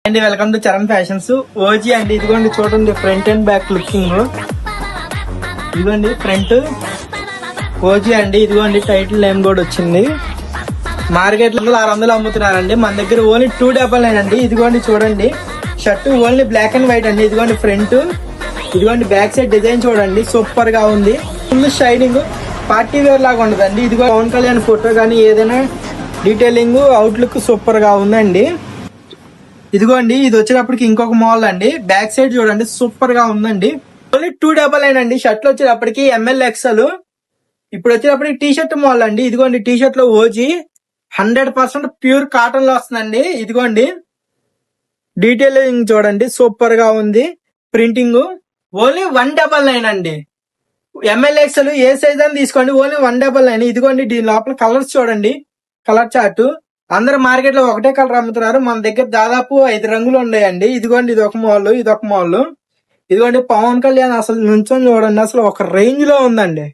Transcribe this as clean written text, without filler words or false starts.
అండి welcome to Charan fashions. OG అండి, ఇదిగోండి చూడండి ఫ్రంట్ అండ్ బ్యాక్ లుకింగ్. ఇదిగోండి ఫ్రంట్ ఓజీ అండి, ఇదిగోండి టైటిల్ నేమ్ కూడా వచ్చింది. మార్కెట్ లో 600 అమ్ముతున్నారండి, మన దగ్గర ఓన్లీ 299 అండి. ఇదిగోండి చూడండి shirt only black and white అండి. ఇదిగోండి ఫ్రంట్, ఇదిగోండి బ్యాక్ సైడ్ డిజైన్ చూడండి సూపర్ గా ఉంది. ఫుల్ షైనింగ్ పార్టీ వేర్ లాగా ఉండదండి. ఇదిగో పవన్ కళ్యాణ్ ఫోటో కానీ ఏదైనా డీటెయిలింగ్ అవుట్లుక్ సూపర్ గా ఉందండి. ఇదిగోండి ఇది వచ్చేటప్పటికి ఇంకొక మోడల్ అండి. బ్యాక్ సైడ్ చూడండి సూపర్ గా ఉందండి. ఓన్లీ 299 అండి. షర్ట్లు వచ్చేటప్పటికి ML XL. ఇప్పుడు వచ్చేటప్పటికి టీ షర్ట్ మోడల్ అండి. ఇదిగోండి టీ షర్ట్ లో ఓజీ 100% ప్యూర్ కాటన్ లో వస్తుందండి. ఇదిగోండి డీటెయిలింగ్ చూడండి సూపర్ గా ఉంది. ప్రింటింగ్ ఓన్లీ 199 అండి. ML XL ఏ సైజ్ అని తీసుకోండి, ఓన్లీ 199. ఇదిగోండి దీని లోపల కలర్స్ చూడండి, కలర్ చార్ట్. అందరు మార్కెట్ లో ఒకటే కలర్ అమ్ముతున్నారు, మన దగ్గర దాదాపు 5 రంగులు ఉన్నాయండి. ఇదిగోండి ఇది ఒక మోడల్, ఇది ఒక మోడల్. ఇదిగోండి పవన్ కళ్యాణ్ అసలు నుంచొని చూడండి, అసలు ఒక రేంజ్ లో ఉందండి.